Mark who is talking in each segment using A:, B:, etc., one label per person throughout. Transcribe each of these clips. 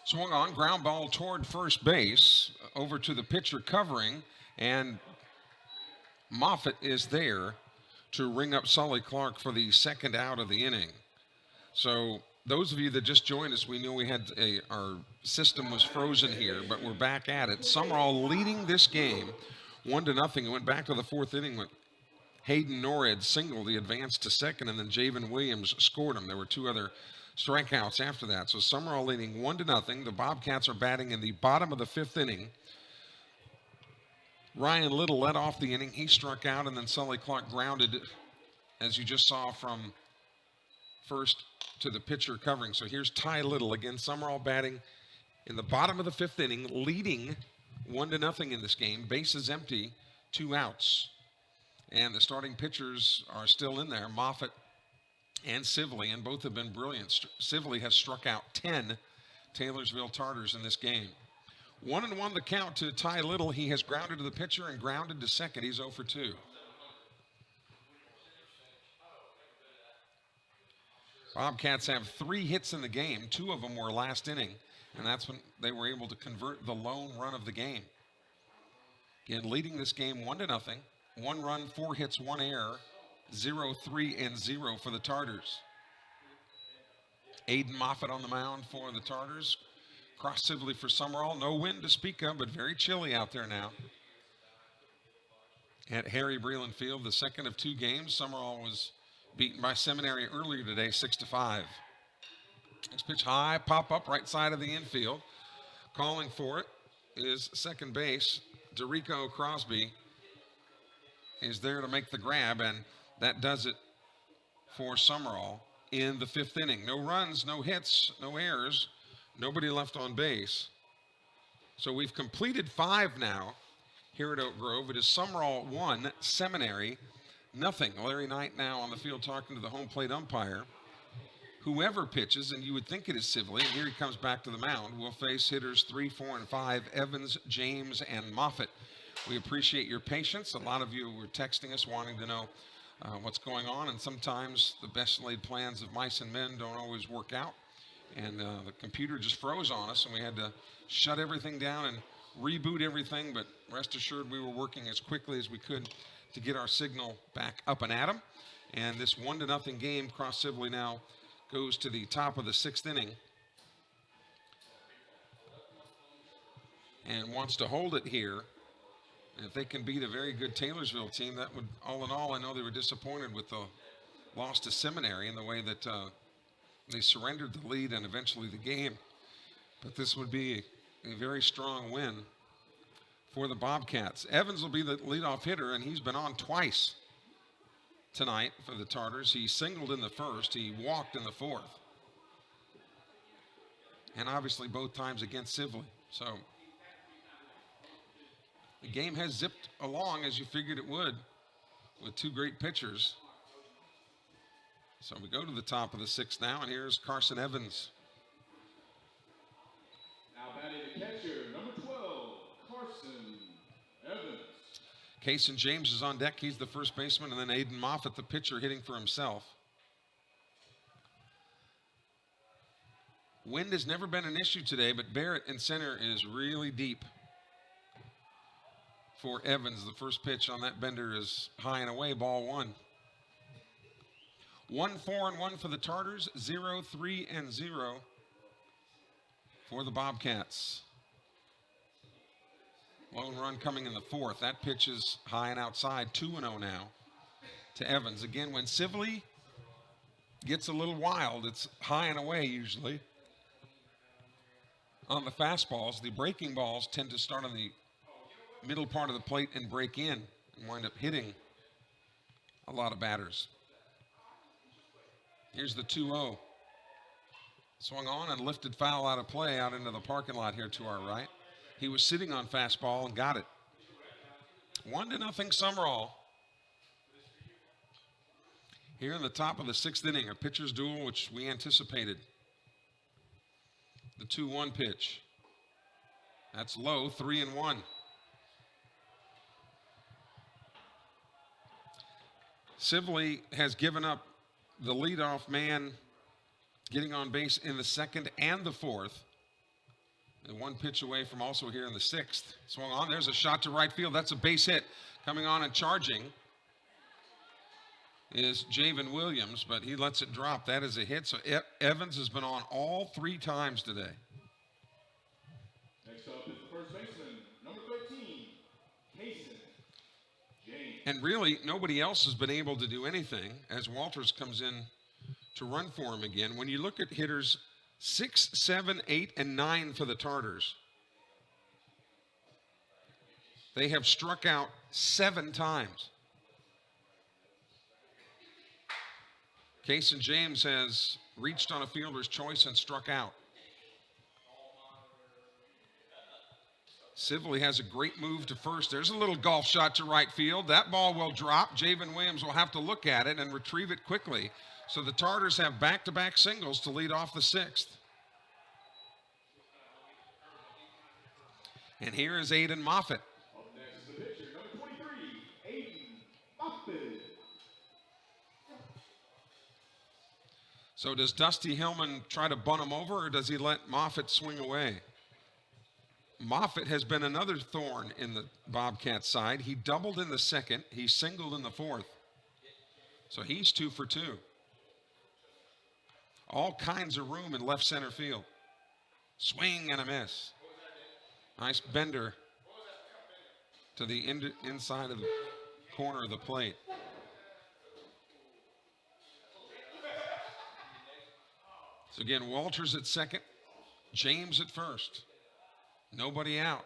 A: Swung on, ground ball toward first base, over to the pitcher covering, and Moffitt is there to ring up Sully Clark for the second out of the inning. So those of you that just joined us, we knew our system was frozen here, but we're back at it. Sumrall leading this game 1-0. It went back to the fourth inning when Hayden Norred singled. He advanced to second, and then Javen Williams scored him. There were two other strikeouts after that. So Sumrall leading 1-0. The Bobcats are batting in the bottom of the fifth inning. Ryan Little led off the inning. He struck out, and then Sully Clark grounded, as you just saw, from first to the pitcher covering. So here's Ty Little again. Sumrall batting in the bottom of the fifth inning, leading 1-0 in this game. Bases empty, 2 outs. And the starting pitchers are still in there, Moffitt and Sibley, and both have been brilliant. Sibley has struck out 10 Taylorsville Tartars in this game. 1-1 the count to Ty Little. He has grounded to the pitcher and grounded to second. He's 0 for 2. Bobcats have 3 hits in the game. 2 of them were last inning, and that's when they were able to convert the lone run of the game. Again, leading this game 1-0. 1 run, 4 hits, 1 error, 0-3-0 for the Tartars. Aiden Moffitt on the mound for the Tartars. Cross Sibley for Sumrall. No wind to speak of, but very chilly out there now at Harry Breland Field. The second of 2 games. Sumrall was beaten by Seminary earlier today, 6-5. Next pitch high, pop up right side of the infield. Calling for it is second base. Derico Crosby is there to make the grab, and that does it for Sumrall in the fifth inning. No runs, no hits, no errors, nobody left on base. So we've completed 5 now here at Oak Grove. It is Sumrall 1, Seminary nothing. Larry Knight now on the field talking to the home plate umpire. Whoever pitches, and you would think it is Sibley, and here he comes back to the mound, will face hitters 3, 4, and 5, Evans, James, and Moffitt. We appreciate your patience. A lot of you were texting us wanting to know what's going on, and sometimes the best laid plans of mice and men don't always work out. And the computer just froze on us, and we had to shut everything down and reboot everything, but rest assured we were working as quickly as we could to get our signal back up and at 'em. And this 1-0 game, Cross Sibley now goes to the top of the 6th inning and wants to hold it here. And if they can beat a very good Taylorsville team, that would, all in all, I know they were disappointed with the loss to Seminary in the way that they surrendered the lead and eventually the game. But this would be a very strong win for the Bobcats. Evans will be the leadoff hitter, and he's been on twice tonight for the Tartars. He singled in the first. He walked in the fourth. And obviously both times against Sibley. So the game has zipped along as you figured it would with 2 great pitchers. So we go to the top of the 6th now, and here's Carson Evans.
B: Now batting the catcher, number 12, Carson Evans.
A: Kason James is on deck. He's the first baseman, and then Aiden Moffitt, the pitcher, hitting for himself. Wind has never been an issue today, but Barrett in center is really deep for Evans. The first pitch on that bender is high and away, ball 1. 1-4-1 for the Tartars, 0-3-0 for the Bobcats. Lone run coming in the 4th. That pitch is high and outside, 2-0 now to Evans. Again, when Sibley gets a little wild, it's high and away usually. On the fastballs, the breaking balls tend to start on the middle part of the plate and break in and wind up hitting a lot of batters. Here's the 2-0. Swung on and lifted foul out of play out into the parking lot here to our right. He was sitting on fastball and got it. 1-0 Sumrall. Here in the top of the 6th inning, a pitcher's duel which we anticipated. The 2-1 pitch. That's low, 3-1. Sibley has given up the leadoff man getting on base in the 2nd and the 4th And one pitch away from also here in the 6th. Swung on. There's a shot to right field. That's a base hit. Coming on and charging is Javen Williams, but he lets it drop. That is a hit. So Evans has been on all 3 times today.
B: Next up is the first baseman, number 13, James.
A: And really, nobody else has been able to do anything as Walters comes in to run for him again. When you look at hitters 6, 7, 8, and 9 for the Tartars, they have struck out 7 times. Kason James has reached on a fielder's choice and struck out. Sibley has a great move to first. There's a little golf shot to right field. That ball will drop. Javen Williams will have to look at it and retrieve it quickly. So the Tartars have back-to-back singles to lead off the 6th. And here is Aiden Moffitt.
B: Up next is the pitcher, number 23, Aiden Moffitt.
A: So does Dusty Hillman try to bunt him over, or does he let Moffitt swing away? Moffitt has been another thorn in the Bobcats side. He doubled in the 2nd. He singled in the 4th. So he's 2 for 2. All kinds of room in left center field. Swing and a miss. Nice bender to the inside of the corner of the plate. So again, Walters at 2nd, James at 1st. Nobody out.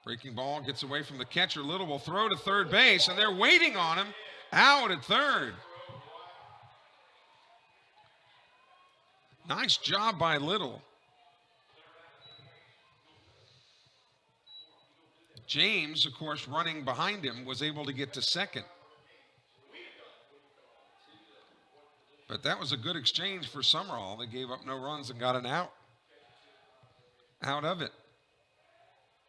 A: Breaking ball gets away from the catcher. Little will throw to third base, and they're waiting on him. Out at 3rd. Nice job by Little. James, of course, running behind him, was able to get to 2nd. But that was a good exchange for Sumrall. They gave up no runs and got an out of it.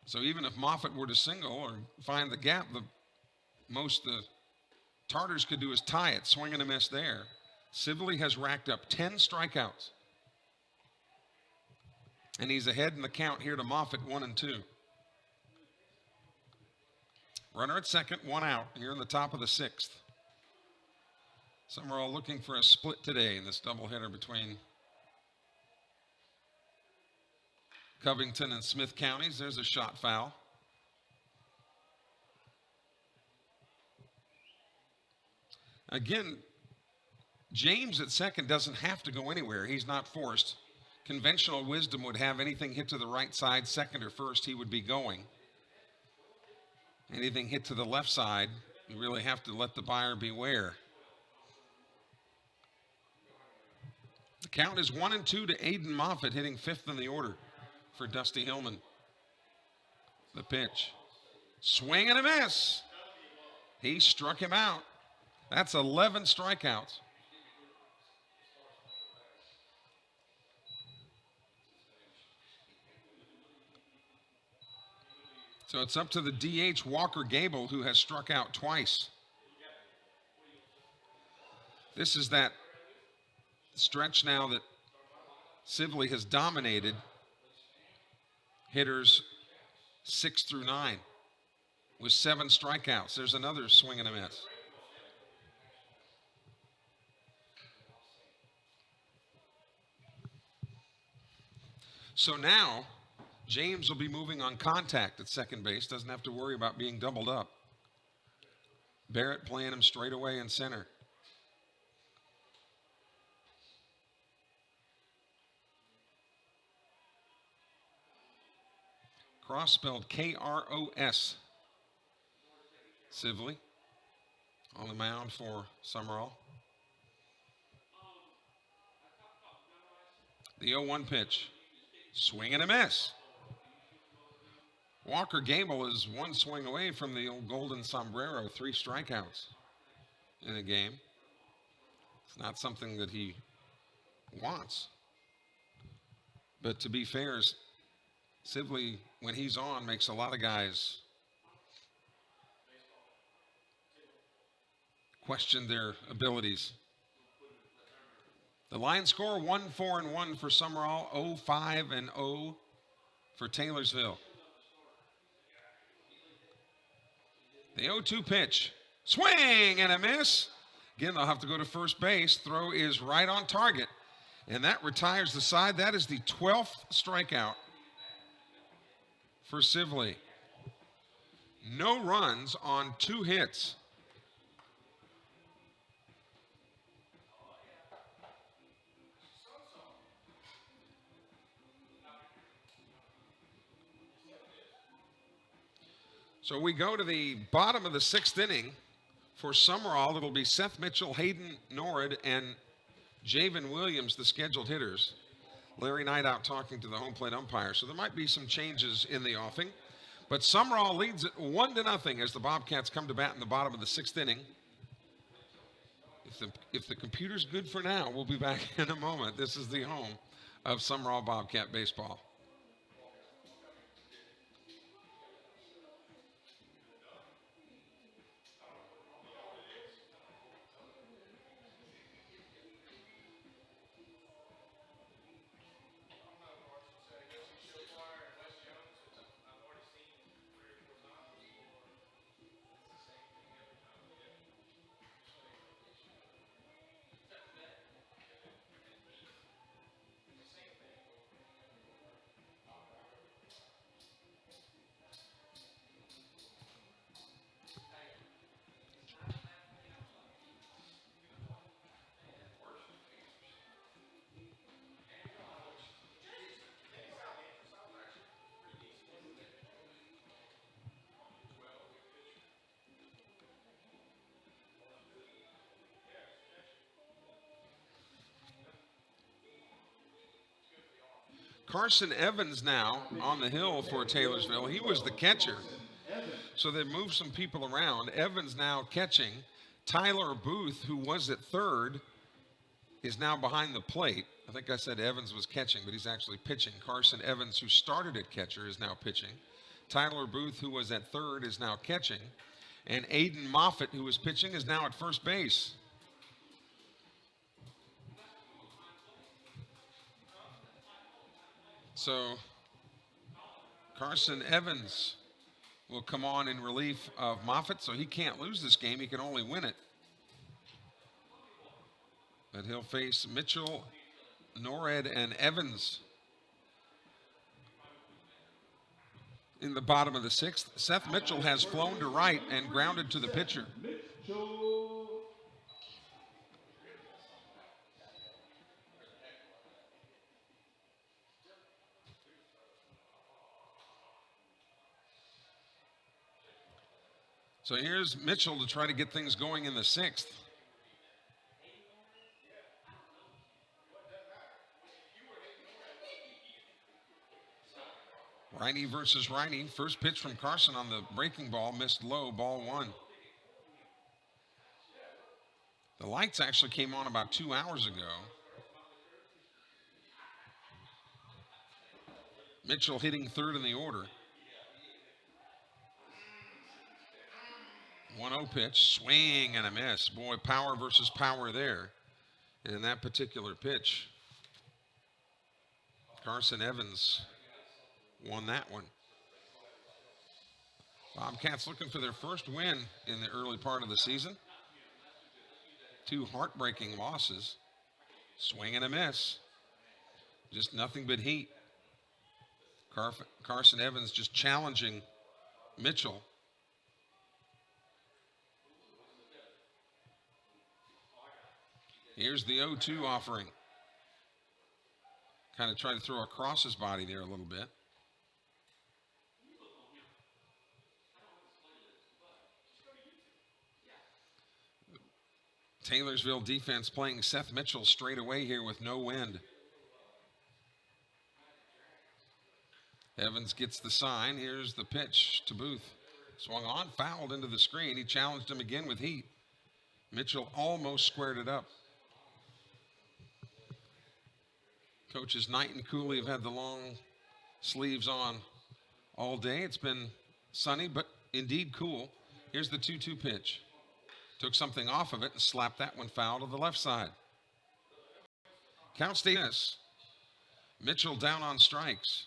A: So even if Moffitt were to single or find the gap, the most the Tartars could do is tie it. Swing and a miss there. Sibley has racked up 10 strikeouts. And he's ahead in the count here to Moffitt, 1 and 2. Runner at 2nd, 1 out here in the top of the 6th. Sumrall looking for a split today in this doubleheader between Covington and Smith counties. There's a shot foul. Again, James at 2nd doesn't have to go anywhere. He's not forced. Conventional wisdom would have anything hit to the right side, 2nd or 1st, he would be going. Anything hit to the left side, you really have to let the buyer beware. The count is 1 and 2 to Aiden Moffitt, hitting 5th in the order for Dusty Hillman. The pitch. Swing and a miss. He struck him out. That's 11 strikeouts. So it's up to the DH, Walker Gable, who has struck out twice. This is that stretch now that Sibley has dominated hitters 6 through 9 with 7 strikeouts. There's another swing and a miss. So now James will be moving on contact at 2nd base. Doesn't have to worry about being doubled up. Barrett playing him straight away in center. Cross spelled K-R-O-S. Sibley on the mound for Sumrall. The 0-1 pitch. Swing and a miss. Walker Gable is 1 swing away from the old golden sombrero, 3 strikeouts in a game. It's not something that he wants. But to be fair, Sibley, when he's on, makes a lot of guys question their abilities. The line score 1-4-1 for Sumrall, 0-5-0 for Taylorsville. The 0-2 pitch. Swing and a miss. Again, they'll have to go to first base. Throw is right on target. And that retires the side. That is the 12th strikeout for Sibley. No runs on 2 hits. So we go to the bottom of the 6th inning. For Sumrall, it'll be Seth Mitchell, Hayden Norrid, and Javen Williams, the scheduled hitters. Larry Knight out talking to the home plate umpire. So there might be some changes in the offing. But Sumrall leads it 1-0 as the Bobcats come to bat in the bottom of the 6th inning. If the computer's good for now, we'll be back in a moment. This is the home of Sumrall Bobcat baseball. Carson Evans now on the hill for Taylorsville. He was the catcher. So they moved some people around. Evans now catching. Tyler Booth, who was at third, is now behind the plate. I think I said Evans was catching, but he's actually pitching. Carson Evans, who started at catcher, is now pitching. Tyler Booth, who was at third, is now catching. And Aiden Moffitt, who was pitching, is now at first base. So Carson Evans will come on in relief of Moffitt, so he can't lose this game. He can only win it. But he'll face Mitchell, Norrid, and Evans in the bottom of the 6th. Seth Mitchell has flown to right and grounded to the pitcher. So here's Mitchell to try to get things going in the 6th. Righty versus righty. First pitch from Carson on the breaking ball, missed low, ball 1. The lights actually came on about 2 hours ago. Mitchell hitting third in the order. 1-0 pitch, swing and a miss. Boy, power versus power there. And in that particular pitch, Carson Evans won that one. Bobcats looking for their first win in the early part of the season. 2 heartbreaking losses. Swing and a miss. Just nothing but heat. Carson Evans just challenging Mitchell. Here's the 0-2 offering. Kind of tried to throw across his body there a little bit. Taylorsville defense playing Seth Mitchell straight away here with no wind. Evans gets the sign. Here's the pitch to Booth. Swung on, fouled into the screen. He challenged him again with heat. Mitchell almost squared it up. Coaches Knight and Cooley have had the long sleeves on all day. It's been sunny, but indeed cool. Here's the 2-2 pitch. Took something off of it and slapped that one foul to the left side. Count status. Mitchell down on strikes.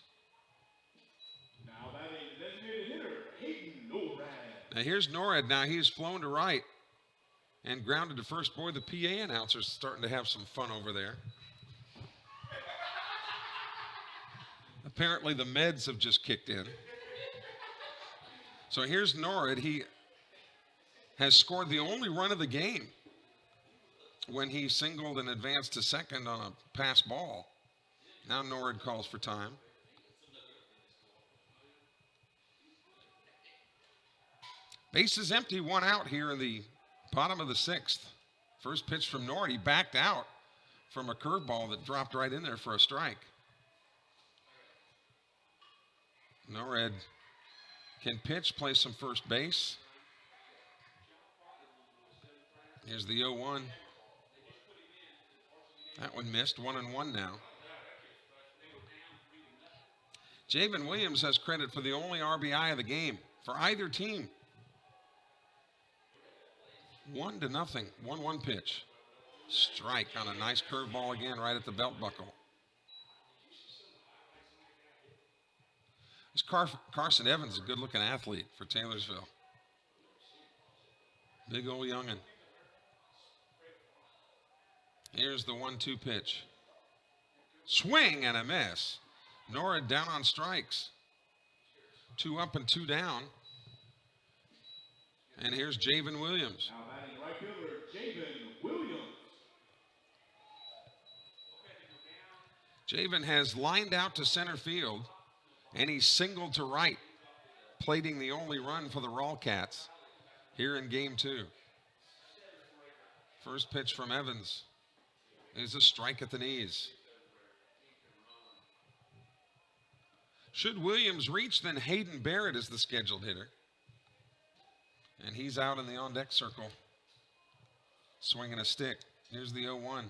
B: Now batting designated hitter, Hayden Norad.
A: Now here's Norad. Now he's flown to right and grounded to first. Boy, the PA announcer's starting to have some fun over there. Apparently the meds have just kicked in. So here's Norad. He has scored the only run of the game when he singled and advanced to second on a pass ball. Now Norad calls for time. Base is empty, one out here in the bottom of the sixth. First pitch from Norad. He backed out from a curveball that dropped right in there for a strike. Norad can pitch, play some first base. Here's the 0-1. That one missed, 1-1 now. Javen Williams has credit for the only RBI of the game for either team. 1-0, 1-1 pitch. Strike on a nice curveball again right at the belt buckle. This Carson Evans is a good-looking athlete for Taylorsville. Big old youngin'. Here's the 1-2 pitch. Swing and a miss. Norad down on strikes. 2 up and 2 down. And here's Javen Williams.
B: Now batting right fielder, Javen Williams.
A: Javen has lined out to center field, and he's singled to right, plating the only run for the Rawcats here in game 2. First pitch from Evans is a strike at the knees. Should Williams reach, then Hayden Barrett is the scheduled hitter. And he's out in the on-deck circle, swinging a stick. Here's the 0-1.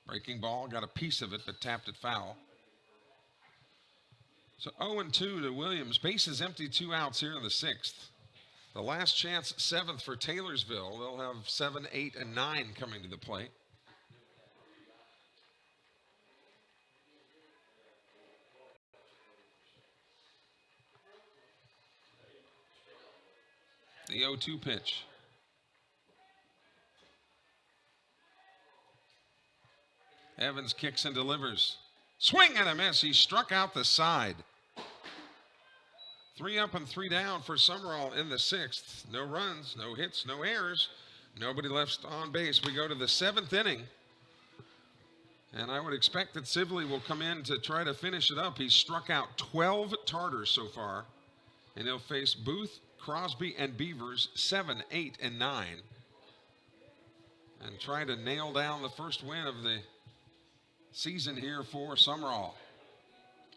A: Breaking ball, got a piece of it, but tapped it foul. So 0-2 to Williams. Base is empty, 2 outs here in the 6th. The last chance, 7th for Taylorsville. They'll have 7, 8, and 9 coming to the plate. The 0-2 pitch. Evans kicks and delivers. Swing and a miss. He struck out the side. 3 up and 3 down for Sumrall in the 6th. No runs, no hits, no errors. Nobody left on base. We go to the 7th inning. And I would expect that Sibley will come in to try to finish it up. He's struck out 12 Tartars so far. And he'll face Booth, Crosby, and Beavers 7, 8, and 9. And try to nail down the first win of the season here for Sumrall.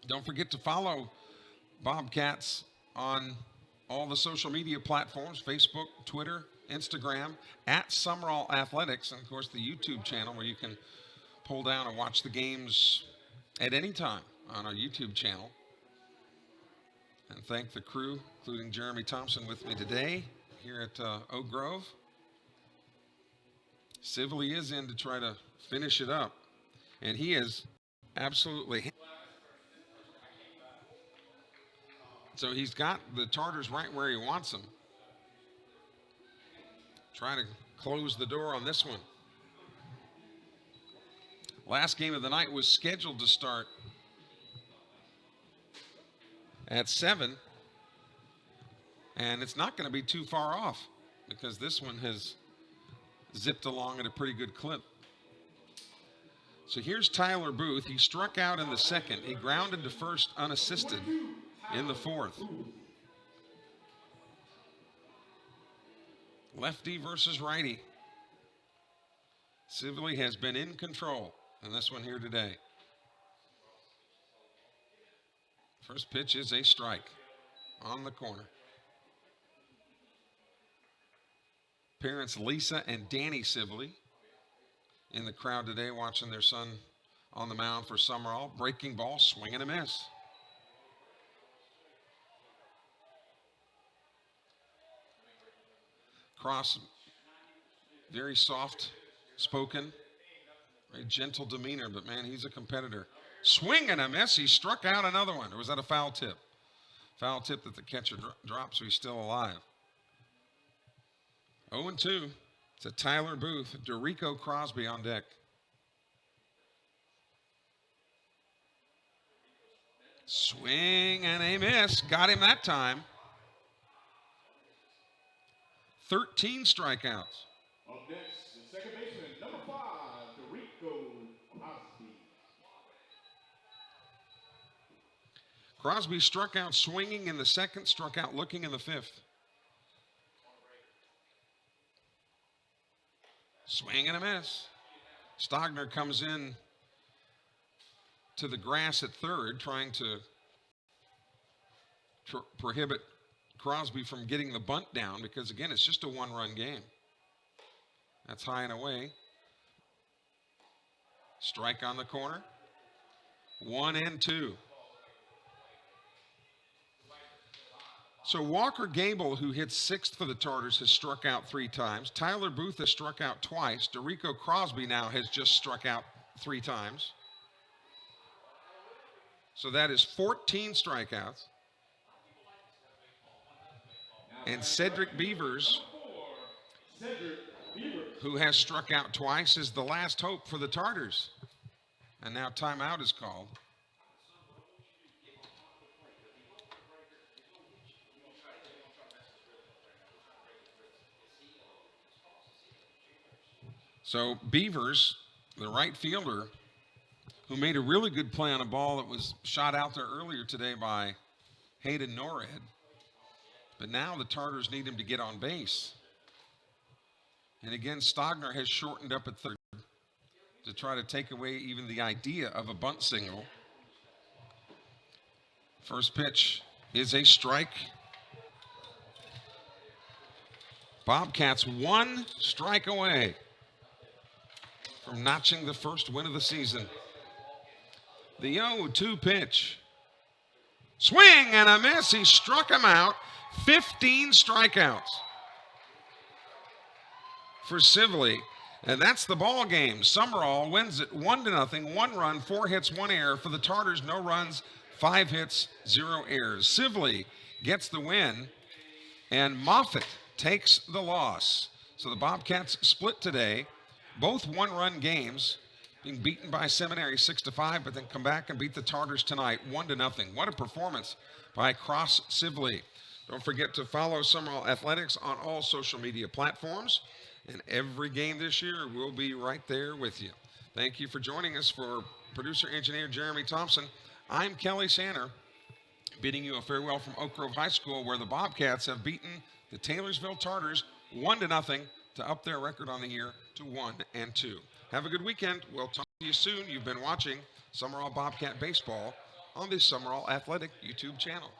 A: Don't forget to follow Bobcats on all the social media platforms, Facebook, Twitter, Instagram, at Sumrall Athletics, and of course the YouTube channel where you can pull down and watch the games at any time on our YouTube channel. And thank the crew, including Jeremy Thompson with me today here at Oak Grove. Sibley is in to try to finish it up. And he is absolutely. So he's got the Tartars right where he wants them. Trying to close the door on this one. Last game of the night was scheduled to start at 7. And it's not going to be too far off because this one has zipped along at a pretty good clip. So here's Tyler Booth. He struck out in the 2nd. He grounded to first unassisted in the 4th. Lefty versus righty. Sibley has been in control in this one here today. First pitch is a strike on the corner. Parents Lisa and Danny Sibley in the crowd today watching their son on the mound for Sumrall. Breaking ball, swing and a miss. Cross, very soft spoken Very gentle demeanor, but man, he's a competitor. Swing and a miss. He struck out another one. Or was that a foul tip? Foul tip that the catcher dropped, so he's still alive. 0-2. It's a Tyler Booth. Dorico Crosby on deck. Swing and a miss. Got him that time. 13 strikeouts.
B: Up next, the second baseman, number 5, Dorico Crosby.
A: Crosby struck out swinging in the second, struck out looking in the fifth. Swing and a miss. Stogner comes in to the grass at third, trying to prohibit Crosby from getting the bunt down because, again, it's just a one-run game. That's high and away. Strike on the corner. 1-2. So Walker Gable, who hits sixth for the Tartars, has struck out 3 times. Tyler Booth has struck out twice. Dorico Crosby now has just struck out 3 times. So that is 14 strikeouts. And Cedric Beavers, who has struck out twice, is the last hope for the Tartars. And now timeout is called. So Beavers, the right fielder, who made a really good play on a ball that was shot out there earlier today by Hayden Norred. But now the Tartars need him to get on base. And again, Stogner has shortened up at third to try to take away even the idea of a bunt single. First pitch is a strike. Bobcats 1 strike away from notching the first win of the season. The 0-2 pitch. Swing and a miss. He struck him out. 15 strikeouts for Sibley. And that's the ball game. Sumrall wins it 1-0. 1 run, 4 hits, 1 error. For the Tartars, no runs, 5 hits, 0 errors. Sibley gets the win, and Moffitt takes the loss. So the Bobcats split today. Both 1-run games, being beaten by Seminary 6-5, but then come back and beat the Tartars tonight 1-0. What a performance by Cross Sibley. Don't forget to follow Sumrall Athletics on all social media platforms. And every game this year, we'll be right there with you. Thank you for joining us. For producer engineer Jeremy Thompson, I'm Kelly Sanner, bidding you a farewell from Oak Grove High School, where the Bobcats have beaten the Taylorsville Tartars 1-0 to up their record on the year to 1-2. Have a good weekend. We'll talk to you soon. You've been watching Sumrall Bobcat Baseball on the Sumrall Athletic YouTube channel.